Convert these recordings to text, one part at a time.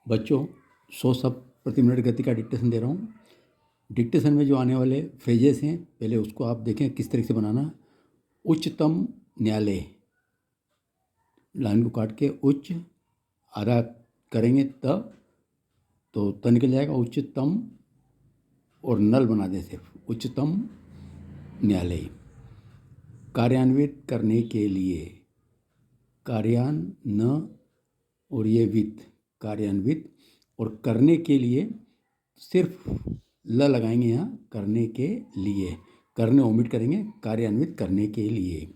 बच्चों 100 शब्द प्रति मिनट गति का डिक्टेशन दे रहा हूँ। डिक्टेशन में जो आने वाले फ्रेजेस हैं पहले उसको आप देखें किस तरीके से बनाना। उच्चतम न्यायालय, लाइन को काट के उच्च आधा करेंगे तो त निकल जाएगा उच्चतम, और नल बना दें सिर्फ उच्चतम न्यायालय। कार्यान्वित करने के लिए, कार्यान्वित और ये वित्त, कार्यान्वित, और करने के लिए सिर्फ ल लगाएंगे यहाँ, करने के लिए, करने ओमिट करेंगे, कार्यान्वित करने के लिए।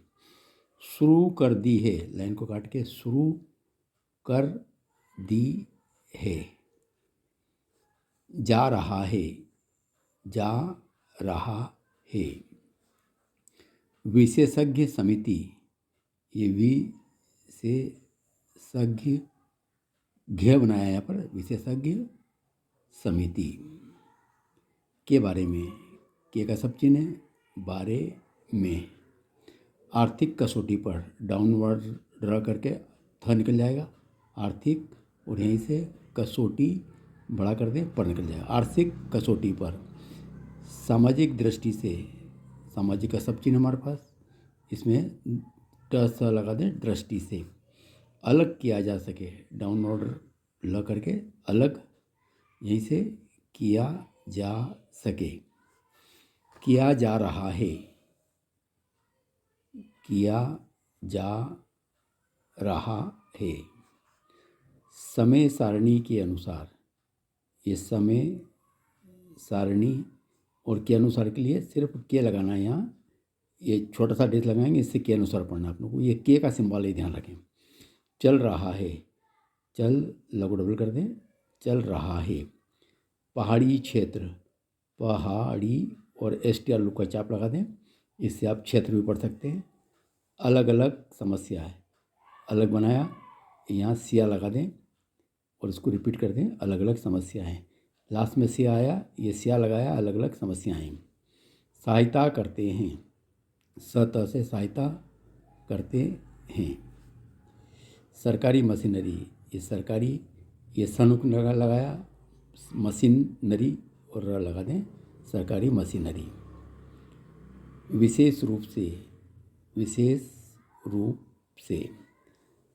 शुरू कर दी है, लाइन को काट के शुरू कर दी है। जा रहा है, जा रहा है। विशेषज्ञ समिति, ये विशेषज्ञ घ बनाया यहाँ पर, विशेषज्ञ समिति के बारे में, के का सब चिन्ह है, बारे में। आर्थिक कसौटी पर, डाउनवर्ड ड्रा करके थ निकल जाएगा, आर्थिक, और यहीं से कसौटी बड़ा कर दें, पर निकल जाएगा, आर्थिक कसौटी पर। सामाजिक दृष्टि से, सामाजिक का सब चिन्ह हमारे पास, इसमें ट स लगा दें, दृष्टि से। अलग किया जा सके, डाउनवर्ड ल करके अलग, यहीं से किया जा सके। किया जा रहा है, किया जा रहा है। समय सारणी के अनुसार, ये समय सारणी और के अनुसार के लिए सिर्फ के लगाना है यहाँ, ये छोटा सा डेट लगाएंगे, इससे के अनुसार पढ़ना आप लोग को, ये के का सिंबल है, ध्यान रखें। चल रहा है, चल लगो डबल कर दें, चल रहा है। पहाड़ी क्षेत्र, पहाड़ी, और STR लुक का चाप लगा दें, इससे आप क्षेत्र भी पढ़ सकते हैं। अलग अलग समस्या है, अलग बनाया, यहाँ सिया लगा दें और इसको रिपीट कर दें, अलग अलग समस्या है। लास्ट में सिया आया, ये सिया लगाया, अलग अलग समस्याएं। सहायता करते हैं, सत से सहायता करते हैं। सरकारी मशीनरी, ये सरकारी, ये सनुक लगाया, मशीनरी और र लगा दें, सरकारी मशीनरी। विशेष रूप से, विशेष रूप से।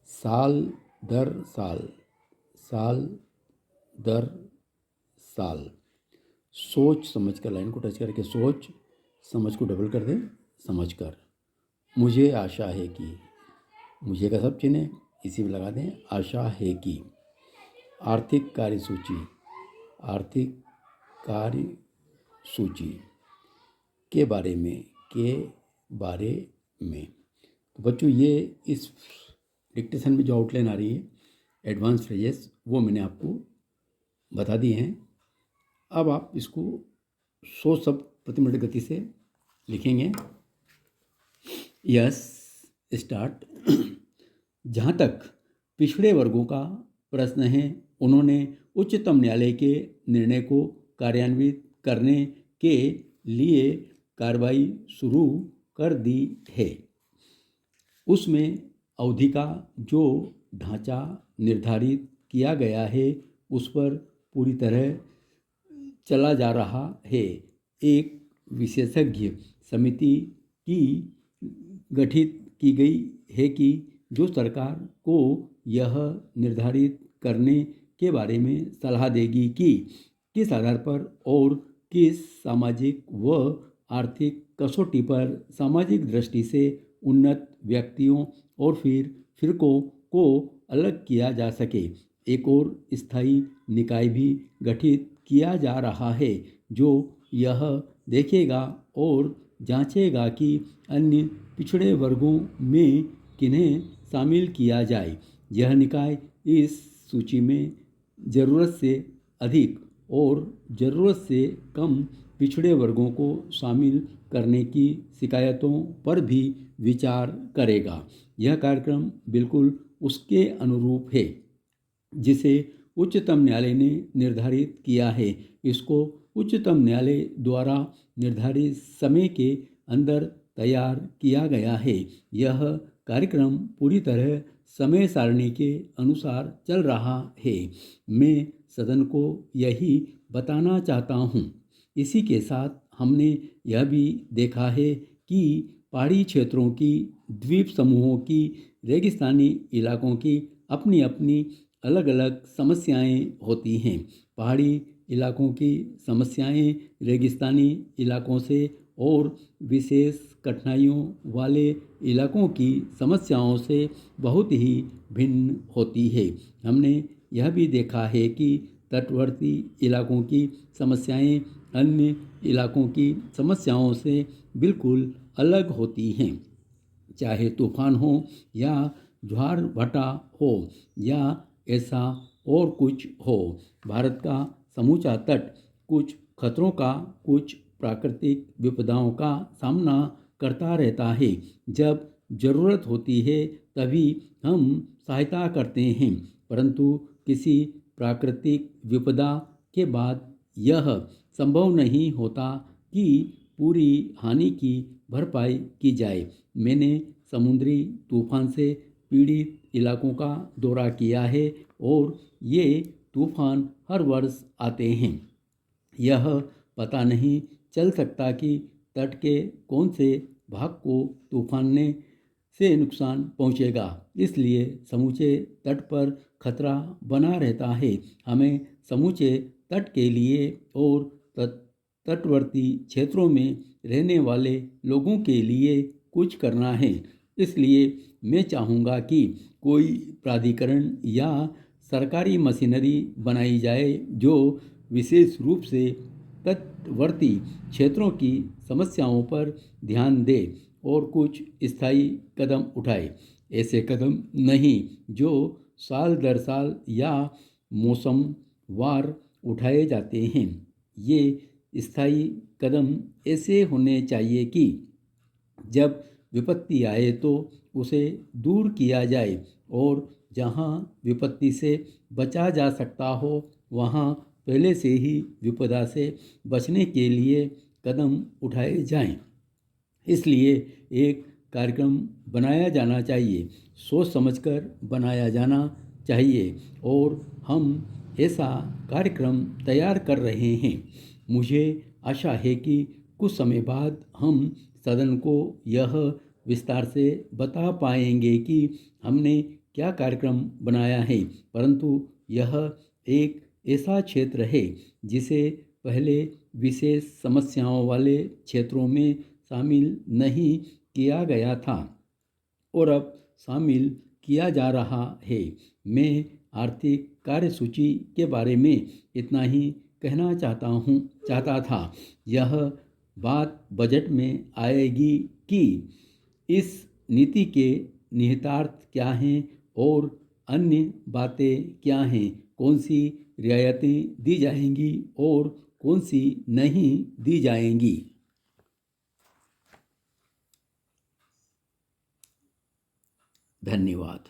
साल दर साल, साल दर साल। सोच समझ कर, लाइन को टच करके सोच समझ को डबल कर दें, समझ कर। मुझे आशा है कि, मुझे का सब चिन्ह है, इसी में लगा दें, आशा है कि। आर्थिक कार्यसूची, आर्थिक कार्यसूची के बारे में, के बारे में। तो बच्चों ये इस डिक्टेशन में जो आउटलाइन आ रही है, एडवांस फ्रेजेस, वो मैंने आपको बता दी हैं। अब आप इसको 100 शब्द प्रति मिनट गति से लिखेंगे। Yes, start. जहाँ तक पिछड़े वर्गों का प्रश्न है, उन्होंने उच्चतम न्यायालय के निर्णय को कार्यान्वित करने के लिए कार्रवाई शुरू कर दी है। उसमें अवधि का जो ढांचा निर्धारित किया गया है, उस पर पूरी तरह चला जा रहा है। एक विशेषज्ञ समिति की गठित की गई है कि जो सरकार को यह निर्धारित करने के बारे में सलाह देगी कि किस आधार पर और किस सामाजिक व आर्थिक कसौटी पर सामाजिक दृष्टि से उन्नत व्यक्तियों और फिर फिरकों को अलग किया जा सके। एक और स्थायी निकाय भी गठित किया जा रहा है जो यह देखेगा और जांचेगा कि अन्य पिछड़े वर्गों में किन्हें शामिल किया जाए। यह निकाय इस सूची में ज़रूरत से अधिक और ज़रूरत से कम पिछड़े वर्गों को शामिल करने की शिकायतों पर भी विचार करेगा। यह कार्यक्रम बिल्कुल उसके अनुरूप है जिसे उच्चतम न्यायालय ने निर्धारित किया है। इसको उच्चतम न्यायालय द्वारा निर्धारित समय के अंदर तैयार किया गया है। यह कार्यक्रम पूरी तरह समय सारणी के अनुसार चल रहा है। मैं सदन को यही बताना चाहता हूँ। इसी के साथ हमने यह भी देखा है कि पहाड़ी क्षेत्रों की, द्वीप समूहों की, रेगिस्तानी इलाकों की अपनी अपनी अलग अलग समस्याएं होती हैं। पहाड़ी इलाकों की समस्याएं रेगिस्तानी इलाकों से और विशेष कठिनाइयों वाले इलाकों की समस्याओं से बहुत ही भिन्न होती है। हमने यह भी देखा है कि तटवर्ती इलाकों की समस्याएं अन्य इलाकों की समस्याओं से बिल्कुल अलग होती हैं। चाहे तूफान हो या ज्वार भाटा हो या ऐसा और कुछ हो, भारत का समूचा तट कुछ खतरों का, कुछ प्राकृतिक विपदाओं का सामना करता रहता है। जब ज़रूरत होती है तभी हम सहायता करते हैं, परंतु किसी प्राकृतिक विपदा के बाद यह संभव नहीं होता कि पूरी हानि की भरपाई की जाए। मैंने समुद्री तूफान से पीड़ित इलाकों का दौरा किया है और ये तूफान हर वर्ष आते हैं। यह पता नहीं चल सकता कि तट के कौन से भाग को तूफान ने से नुकसान पहुंचेगा, इसलिए समूचे तट पर खतरा बना रहता है। हमें समूचे तट के लिए और तटवर्ती क्षेत्रों में रहने वाले लोगों के लिए कुछ करना है। इसलिए मैं चाहूँगा कि कोई प्राधिकरण या सरकारी मशीनरी बनाई जाए जो विशेष रूप से तटवर्ती क्षेत्रों की समस्याओं पर ध्यान दे और कुछ स्थायी कदम उठाए। ऐसे कदम नहीं जो साल दर साल या मौसम वार उठाए जाते हैं। ये स्थायी कदम ऐसे होने चाहिए कि जब विपत्ति आए तो उसे दूर किया जाए और जहाँ विपत्ति से बचा जा सकता हो वहाँ पहले से ही विपदा से बचने के लिए कदम उठाए जाएं। इसलिए एक कार्यक्रम बनाया जाना चाहिए, सोच समझकर बनाया जाना चाहिए और हम ऐसा कार्यक्रम तैयार कर रहे हैं। मुझे आशा है कि कुछ समय बाद हम सदन को यह विस्तार से बता पाएंगे कि हमने क्या कार्यक्रम बनाया है, परंतु यह एक ऐसा क्षेत्र है जिसे पहले विशेष समस्याओं वाले क्षेत्रों में शामिल नहीं किया गया था और अब शामिल किया जा रहा है। मैं आर्थिक कार्यसूची के बारे में इतना ही कहना चाहता था। यह बात बजट में आएगी कि इस नीति के निहितार्थ क्या हैं और अन्य बातें क्या हैं, कौन सी रियायतें दी जाएंगी और कौन सी नहीं दी जाएंगी। धन्यवाद।